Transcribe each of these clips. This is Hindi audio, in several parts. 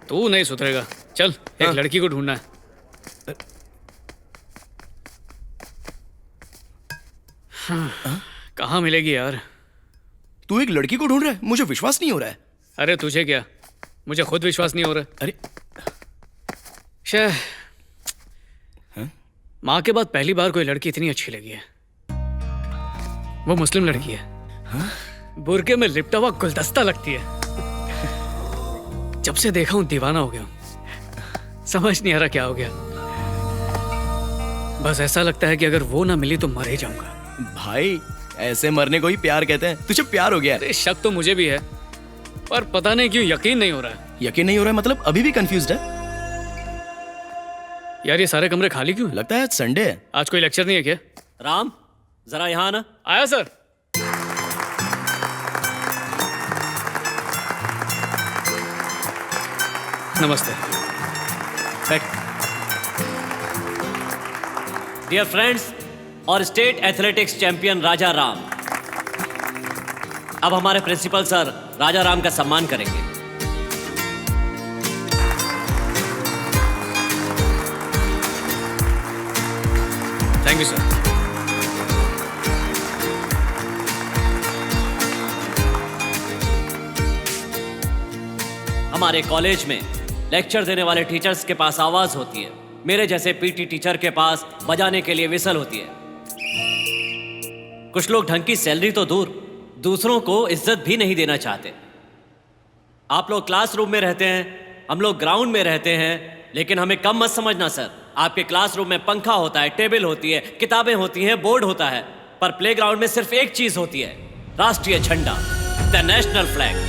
तू नहीं सुधरेगा। चल एक लड़की को ढूंढना है। कहाँ मिलेगी यार? तू एक लड़की को ढूंढ रहा है? मुझे विश्वास नहीं हो रहा है। अरे तुझे क्या, मुझे खुद विश्वास नहीं हो रहा है। अरे माँ के बाद पहली बार कोई लड़की इतनी अच्छी लगी है। वो मुस्लिम लड़की है। बुर्के में लिपटा हुआ गुलदस्ता लगती है। जब से देखा हूं दीवाना हो गया हूं। समझ नहीं आ रहा क्या हो गया। बस ऐसा लगता है कि अगर वो ना मिली तो मर ही जाऊंगा। भाई ऐसे मरने को ही प्यार कहते हैं। तुझे प्यार हो गया है? अरे शक तो मुझे भी है, पर पता नहीं क्यों यकीन नहीं हो रहा है। यकीन नहीं हो रहा है मतलब अभी भी कंफ्यूज्ड है? यार ये सारे कमरे खाली क्यों? लगता है आज संडे है। आज कोई लेक्चर नहीं है क्या? राम जरा यहाँ आना। आया सर। नमस्ते। बैठ। डियर फ्रेंड्स और स्टेट एथलेटिक्स चैंपियन राजा राम, अब हमारे प्रिंसिपल सर राजा राम का सम्मान करेंगे। Thank you sir. हमारे कॉलेज में लेक्चर देने वाले टीचर्स के पास आवाज होती है, मेरे जैसे पीटी टीचर के पास बजाने के लिए विसल होती है। कुछ लोग ढंग की सैलरी तो दूर, दूसरों को इज्जत भी नहीं देना चाहते। आप लोग क्लासरूम में रहते हैं, हम लोग ग्राउंड में रहते हैं, लेकिन हमें कम मत समझना सर। आपके क्लासरूम में पंखा होता है, टेबल होती है, किताबें होती हैं, बोर्ड होता है, पर प्लेग्राउंड में सिर्फ एक चीज होती है, राष्ट्रीय झंडा, द नेशनल फ्लैग।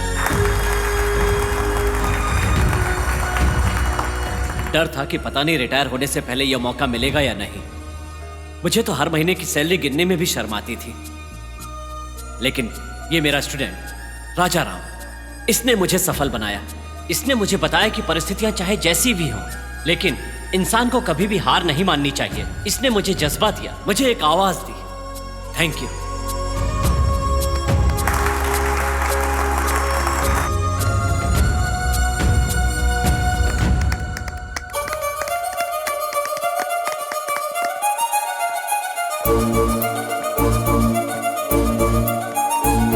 डर था कि पता नहीं रिटायर होने से पहले यह मौका मिलेगा या नहीं। मुझे तो हर महीने की सैलरी गिनने में भी शर्म आती थी, लेकिन ये मेरा स्टूडेंट राजा राम, इसने मुझे सफल बनाया। इसने मुझे बताया कि परिस्थितियां चाहे जैसी भी हों, लेकिन इंसान को कभी भी हार नहीं माननी चाहिए। इसने मुझे जज्बा दिया, मुझे एक आवाज दी। Thank you.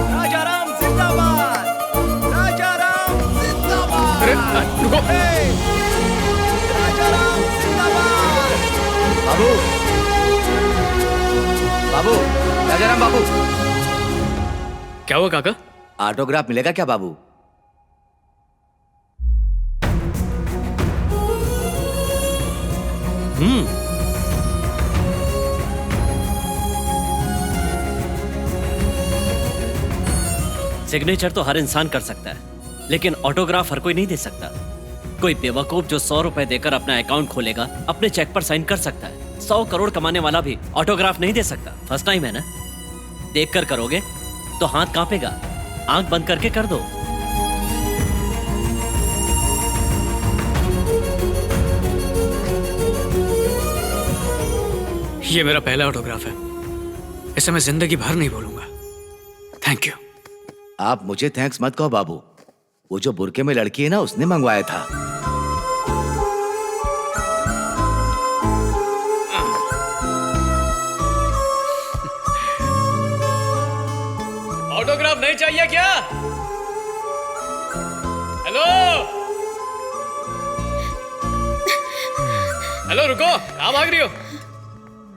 राजा राम जिंदाबाद! राजा राम जिंदाबाद! रुको। राजा राम जिंदाबाद! बाबू, बाबू, राजाराम बाबू, क्या हुआ काका? ऑटोग्राफ मिलेगा क्या बाबू? सिग्नेचर तो हर इंसान कर सकता है, लेकिन ऑटोग्राफ हर कोई नहीं दे सकता। कोई बेवकूफ जो 100 रुपए देकर अपना अकाउंट खोलेगा, अपने चेक पर साइन कर सकता है। 100 करोड़ कमाने वाला भी ऑटोग्राफ नहीं दे सकता। फर्स्ट टाइम है ना, देख कर करोगे तो हाथ कांपेगा। आंख बंद करके कर दो। ये मेरा पहला ऑटोग्राफ है, इसे मैं जिंदगी भर नहीं भूलूंगा। Thank you. आप मुझे थैंक्स मत कहो बाबू, वो जो बुरके में लड़की है ना, उसने मंगवाया था। ऑटोग्राफ नहीं चाहिए क्या? हेलो हेलो, रुको, कहाँ भाग रही हो?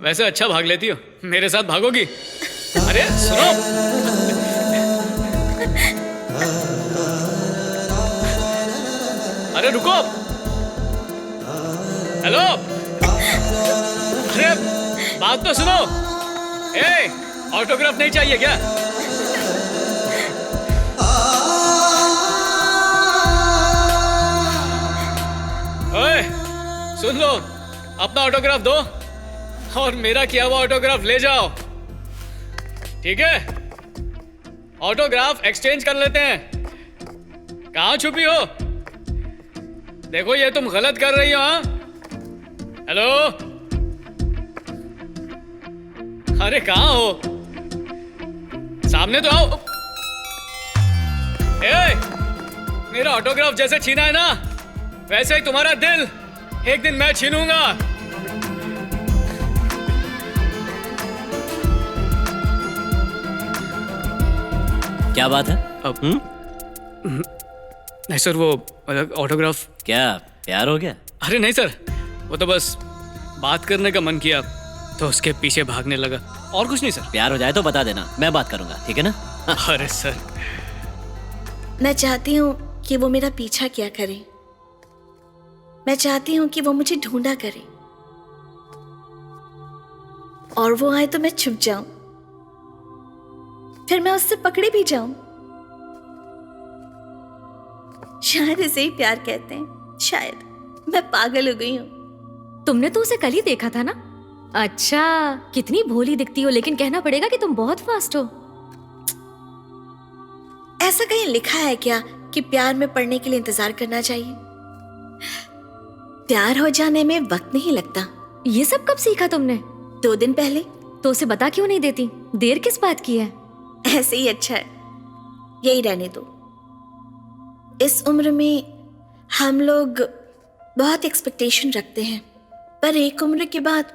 वैसे अच्छा भाग लेती हो, मेरे साथ भागोगी? अरे सुनो, अरे रुको, हेलो, अरे बात तो सुनो। ए, ऑटोग्राफ नहीं चाहिए क्या? ओए, सुन लो, अपना ऑटोग्राफ दो और मेरा किया हुआ ऑटोग्राफ ले जाओ, ठीक है? ऑटोग्राफ एक्सचेंज कर लेते हैं। कहाँ छुपी हो? देखो ये तुम गलत कर रही हो। हाँ, हेलो, अरे कहाँ हो? सामने तो आओ। ए, मेरा ऑटोग्राफ जैसे छीना है ना, वैसे ही तुम्हारा दिल एक दिन मैं छीनूंगा। क्या बात है? अब नहीं सर, वो ऑटोग्राफ। क्या प्यार हो गया? अरे नहीं सर, वो तो बस बात करने का मन किया तो उसके पीछे भागने लगा, और कुछ नहीं सर। प्यार हो जाए तो बता देना, मैं बात करूंगा, ठीक है ना? अरे सर, मैं चाहती हूँ कि वो मेरा पीछा किया करे। मैं चाहती हूँ कि वो मुझे ढूंढा करे और वो आए तो मैं छुप जाऊं, फिर मैं उससे पकड़े भी जाऊं। शायद इसे ही प्यार कहते हैं। शायद मैं पागल हो गई हूँ। तुमने तो उसे कल ही देखा था ना? अच्छा, कितनी भोली दिखती हो, लेकिन कहना पड़ेगा कि तुम बहुत फास्ट हो। ऐसा कहीं लिखा है क्या कि प्यार में पड़ने के लिए इंतजार करना चाहिए? प्यार हो जाने में वक्त नहीं लगता। ये सब कब सीखा तुमने? 2 दिन पहले। तो उसे बता क्यों नहीं देती? देर किस बात की है? ऐसे ही अच्छा है, यही रहने दो। इस उम्र में हम लोग बहुत एक्सपेक्टेशन रखते हैं, पर एक उम्र के बाद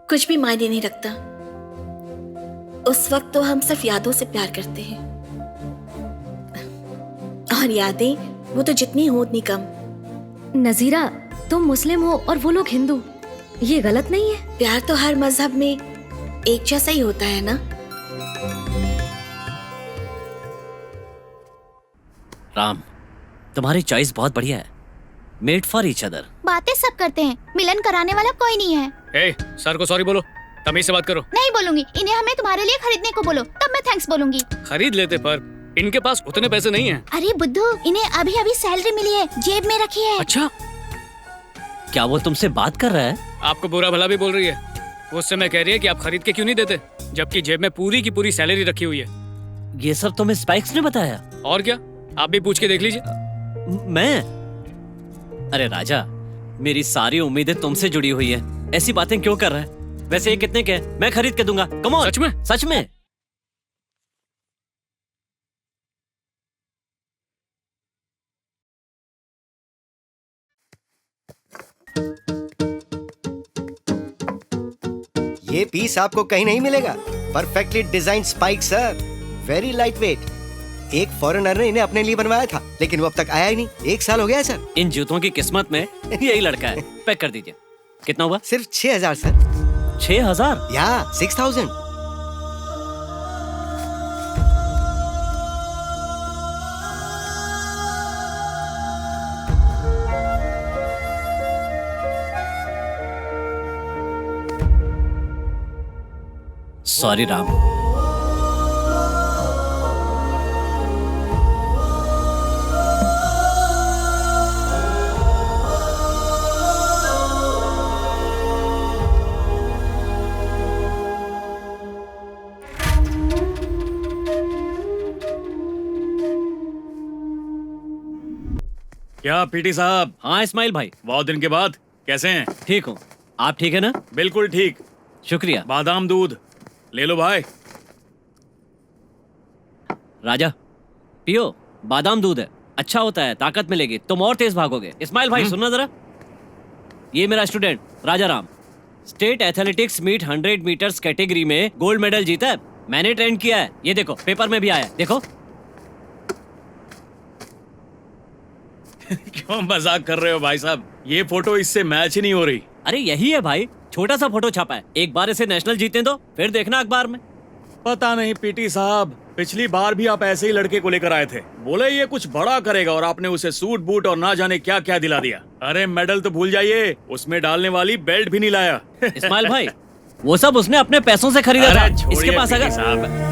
कुछ भी मायने नहीं रखता। उस वक्त तो हम सिर्फ यादों से प्यार करते हैं, और यादें वो तो जितनी हो उतनी कम। नजीरा, तुम मुस्लिम हो और वो लोग हिंदू, ये गलत नहीं है? प्यार तो हर मजहब में एक जैसा ही होता है ना। राम, तुम्हारी चॉइस बहुत बढ़िया है। Made for each other. बातें सब करते हैं, मिलन कराने वाला कोई नहीं है। ए, सर को सॉरी बोलो, तमीज से बात करो। नहीं बोलूंगी, इन्हें हमें तुम्हारे लिए खरीदने को बोलो, तब मैं थैंक्स बोलूंगी। खरीद लेते, पर इनके पास उतने पैसे नहीं हैं। अरे बुद्धू, इन्हें अभी अभी सैलरी मिली है, जेब में रखी है। अच्छा, क्या वो तुमसे बात कर रहा है? आपको बुरा भला भी बोल रही है। वो उससे मैं कह रही है कि आप खरीद के क्यों नहीं देते, जबकि जेब में पूरी की पूरी सैलरी रखी हुई है। ये सब तुम्हें स्पाइक्स ने बताया? और क्या, आप भी पूछ के देख लीजिए। मैं? अरे राजा, मेरी सारी उम्मीदें तुमसे जुड़ी हुई है, ऐसी बातें क्यों कर रहा है? वैसे ये कितने के हैं? मैं खरीद के दूंगा। Come on. सच में? सच में। ये पीस आपको कहीं नहीं मिलेगा। Perfectly design spike sir, very light weight. एक फॉरेनर ने इन्हें अपने लिए बनवाया था, लेकिन वो अब तक आया ही नहीं। 1 साल हो गया है सर। इन जूतों की किस्मत में यही लड़का है। पैक कर दीजिए। कितना हुआ? सिर्फ 6000 सर। 6000? या 6000। सॉरी राम। क्या पीटी साहब? हाँ इस्माइल भाई। बहुत दिन के बाद, कैसे हैं? ठीक हूँ, आप ठीक है ना? बिल्कुल ठीक। शुक्रिया। बादाम दूध ले लो भाई। राजा, पियो, बादाम दूध है, अच्छा होता है, ताकत मिलेगी, तुम और तेज भागोगे। इस्माइल भाई सुनना जरा, ये मेरा student Raja Ram, state athletics meet 100 metres category में गोल्ड मेडल जीता है। मैंने ट्रेन किया है, ये देखो पेपर में भी आया है, देखो। क्यों मजाक कर रहे हो भाई साहब? ये फोटो इससे मैच ही नहीं हो रही। अरे यही है भाई, छोटा सा फोटो छापा है, एक बार इसे नेशनल जीतने दो, फिर देखना अखबार में। पता नहीं पीटी साहब, पिछली बार भी आप ऐसे ही लड़के को लेकर आए थे, बोले ये कुछ बड़ा करेगा, और आपने उसे सूट बूट और ना जाने क्या क्या दिला दिया। अरे मेडल तो भूल जाइए, उसमें डालने वाली बेल्ट भी नहीं लाया। इस्माइल भाई, वो सब उसने अपने पैसों से खरीदा था। इसके पास अगर साहब,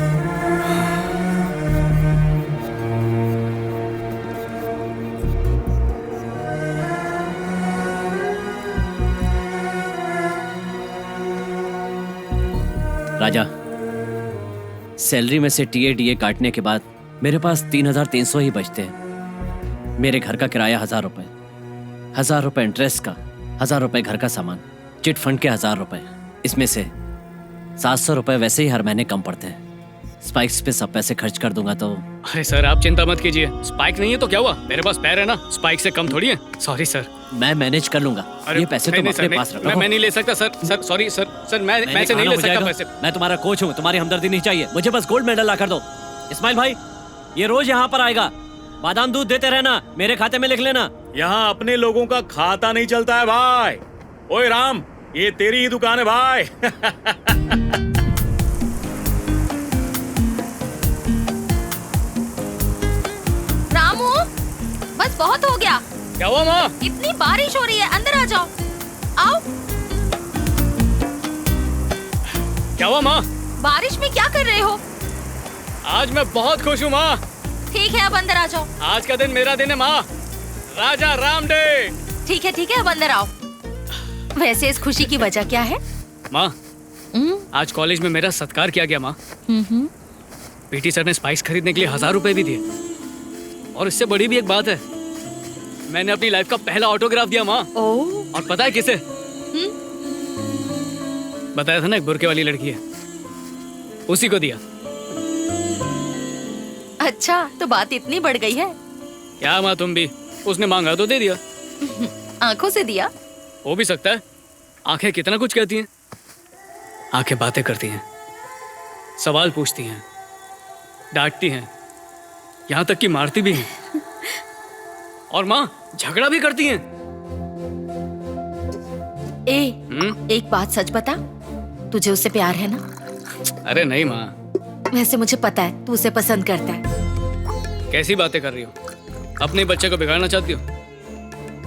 राजा, सैलरी में से टीए काटने के बाद मेरे पास 3300 ही बचते हैं। मेरे घर का किराया 1000 रुपए, 1000 रुपए इंटरेस्ट का, 1000 रुपए घर का सामान, चिट फंड के 1000 रुपए, इसमें से 700 रुपए वैसे ही हर महीने कम पड़ते हैं। स्पाइक्स पे सब पैसे खर्च कर दूंगा तो अरे सर आप चिंता मत कीजिए, स्पाइक नहीं है तो क्या हुआ, मेरे पास पैर है ना, स्पाइक से कम थोड़ी है। Sorry sir. मैं मैनेज कर लूंगा। ये पैसे तुम अपने पास रखो। मैं नहीं ले सकता sir. Sir sorry sir. Sir मैं से नहीं ले सकता पैसे। मैं तुम्हारा कोच हूँ, तुम्हारी हमदर्दी नहीं चाहिए, मुझे बस गोल्ड मेडल ला कर दो। इस्माइल भाई, ये रोज यहाँ पर आएगा, बादाम दूध देते रहना, मेरे खाते में लिख लेना। यहाँ अपने लोगों का खाता नहीं चलता है भाई। ओए राम, ये तेरी ही दुकान है भाई। रामू, बस बहुत हो गया। क्या हुआ माँ? इतनी बारिश हो रही है, अंदर आ जाओ। आओ। क्या हुआ माँ? बारिश में क्या कर रहे हो? आज मैं बहुत खुश हूँ माँ। ठीक है, अब अंदर आ जाओ। आज का दिन मेरा दिन है माँ, राजा राम डे। ठीक है, अब अंदर आओ। वैसे इस खुशी की वजह क्या है? माँ, आज कॉलेज में मेरा सत्कार किया गया माँ। पीटी सर ने स्पाइक्स खरीदने के लिए 1000 रुपए भी दिए, और इससे बड़ी भी एक बात है, मैंने अपनी लाइफ का पहला ऑटोग्राफ दिया माँ। और पता है किसे? बताया था ना, एक बुरके वाली लड़की है, उसी को दिया। अच्छा, तो बात इतनी बढ़ गई है। क्या माँ तुम भी, उसने मांगा तो दे दिया। आंखों से दिया? हो भी सकता है, आंखें कितना कुछ कहती हैं। आंखें बातें करती हैं, सवाल पूछती हैं, डांटती हैं, यहाँ तक कि मारती भी हैं। और माँ झगड़ा भी करती हैं। एक बात सच बता, तुझे उससे प्यार है ना? अरे नहीं माँ। वैसे मुझे पता है तू उसे पसंद करता है। कैसी बातें कर रही हो, अपने बच्चे को बिगाड़ना चाहती हो?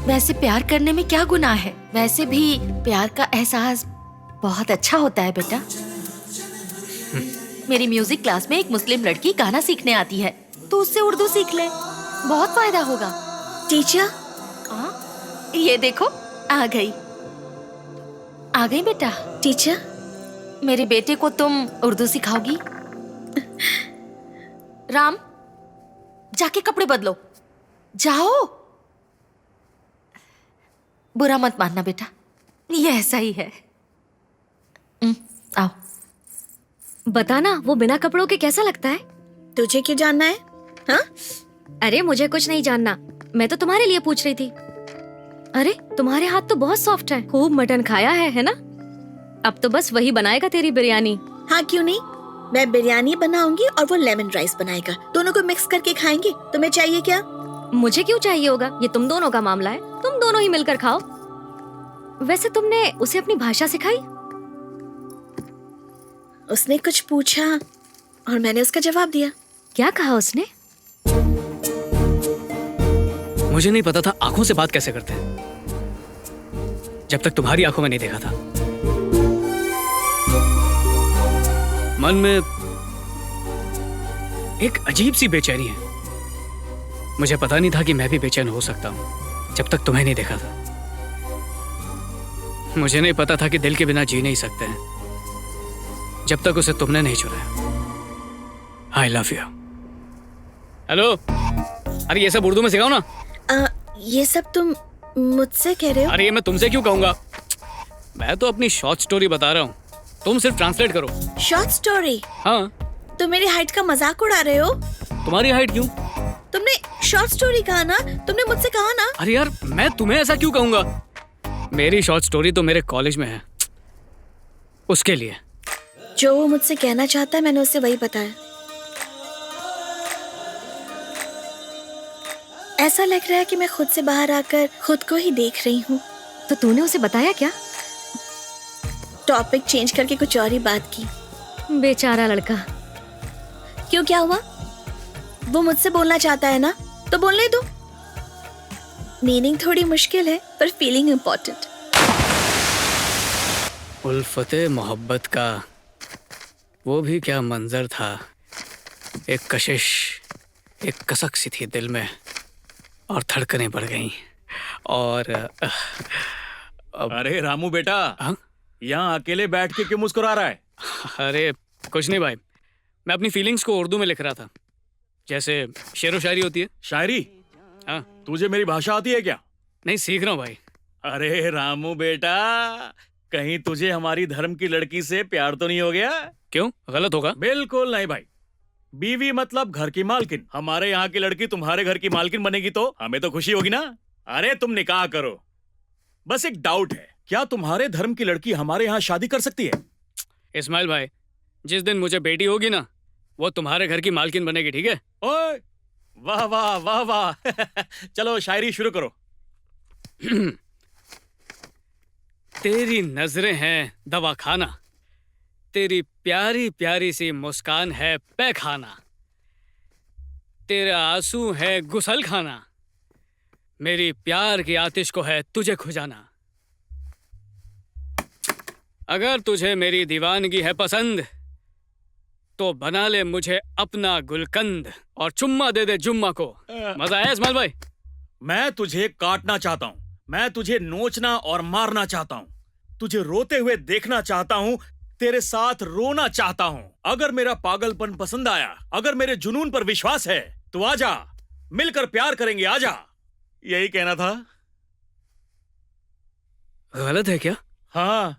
वैसे प्यार करने में क्या गुनाह है? वैसे भी प्यार का एहसास बहुत अच्छा होता है बेटा। मेरी म्यूजिक क्लास में एक मुस्लिम लड़की गाना सीखने आती है, तो उससे उर्दू सीख ले, बहुत फायदा होगा। टीचर, ये देखो आ गई बेटा। टीचर, मेरे बेटे को तुम उर्दू सिखाओगी? राम, जाके कपड़े बदलो, जाओ। बुरा मत मानना बेटा, ये ऐसा ही है। आओ। बताना, वो बिना कपड़ों के कैसा लगता है? तुझे क्यों जानना है? हाँ? अरे मुझे कुछ नहीं जानना, मैं तो तुम्हारे लिए पूछ रही थी। अरे तुम्हारे हाथ तो बहुत सॉफ्ट है, खूब मटन खाया है ना? अब तो बस वही बनाएगा तेरी बिरयानी। हाँ क्यों नहीं, मैं बिरयानी बनाऊंगी और वो लेमन राइस बनाएगा, दोनों को मिक्स करके खाएंगे। तुम्हें चाहिए क्या? मुझे क्यों चाहिए होगा, ये तुम दोनों का मामला है, तुम दोनों ही मिलकर खाओ। वैसे तुमने उसे अपनी भाषा सिखाई? उसने कुछ पूछा और मैंने उसका जवाब दिया। क्या कहा उसने? मुझे नहीं पता था आंखों से बात कैसे करते हैं, जब तक तुम्हारी आंखों में नहीं देखा था। मन में एक अजीब सी बेचैनी है। मुझे पता नहीं था कि मैं भी बेचैन हो सकता हूं, जब तक तुम्हें नहीं देखा था। मुझे नहीं पता था कि दिल के बिना जी नहीं सकते हैं, जब तक उसे तुमने नहीं चुराया। I love you. हेलो, अरे ये सब उर्दू में सिखाओ ना। ये सब तुम मुझसे कह रहे हो? अरे ये मैं तुमसे क्यों कहूंगा, मैं तो अपनी शॉर्ट स्टोरी बता रहा हूँ, तुम सिर्फ ट्रांसलेट करो। Short story? हाँ। तुम मेरी हाइट का मजाक उड़ा रहे हो? तुम्हारी हाइट क्यों? तुमने शॉर्ट स्टोरी कहा ना, तुमने मुझसे कहा ना। अरे यार, मैं तुम्हें ऐसा क्यों कहूंगा? मेरी शॉर्ट स्टोरी तो मेरे कॉलेज में है, उसके लिए। जो वो मुझसे कहना चाहता है मैंने उससे वही बताया। ऐसा लग रहा है कि मैं खुद से बाहर आकर खुद को ही देख रही हूँ। तो तूने उसे बताया क्या? टॉपिक चेंज करके कुछ और ही बात की। बेचारा लड़का। क्यों, क्या हुआ? वो मुझसे बोलना चाहता है ना, तो बोलने दो। मीनिंग थोड़ी मुश्किल है पर फीलिंग इम्पोर्टेंट। उल्फते मोहब्बत का वो भी क्या मंजर था। एक कशिश, एक कसक सी थी दिल में, और धड़कनें बढ़ गईं। और अरे रामू बेटा, हाँ? यहाँ अकेले बैठ के क्यों मुस्कुरा रहा है? अरे कुछ नहीं भाई, मैं अपनी फीलिंग्स को उर्दू में लिख रहा था, जैसे शेरो शायरी होती है। शायरी? हाँ। तुझे मेरी भाषा आती है क्या? नहीं, सीख रहा हूँ भाई। अरे रामू बेटा, कहीं तुझे हमारी धर्म की लड़की से प्यार तो नहीं हो गया? क्यों, गलत होगा? बिल्कुल नहीं भाई, बीवी मतलब घर की मालकिन। हमारे यहाँ की लड़की तुम्हारे घर की मालकिन बनेगी तो हमें तो खुशी होगी ना। अरे तुम निकाह करो। बस एक डाउट है, क्या तुम्हारे धर्म की लड़की हमारे यहाँ शादी कर सकती है? इस्माइल भाई, जिस दिन मुझे बेटी होगी ना, वो तुम्हारे घर की मालकिन बनेगी, ठीक है? ओए, वाह वाह वाह वाह। चलो शायरी शुरू करो। तेरी नजरें हैं दवा खाना, तेरी प्यारी प्यारी सी मुस्कान है पैखाना, तेरा आंसू है गुसल खाना, मेरी प्यार की आतिश को है तुझे खुजाना। अगर तुझे मेरी दीवानगी है पसंद तो बना ले मुझे अपना गुलकंद और चुम्मा दे दे जुम्मा को। मजा आया इस्माइल भाई? मैं तुझे काटना चाहता हूँ, मैं तुझे नोचना और मारना चाहता हूँ, तुझे रोते हुए देखना चाहता हूँ, तेरे साथ रोना चाहता हूँ। अगर मेरा पागलपन पसंद आया, अगर मेरे जुनून पर विश्वास है तो आजा, मिलकर प्यार करेंगे, आजा। यही कहना था। गलत है क्या? हाँ,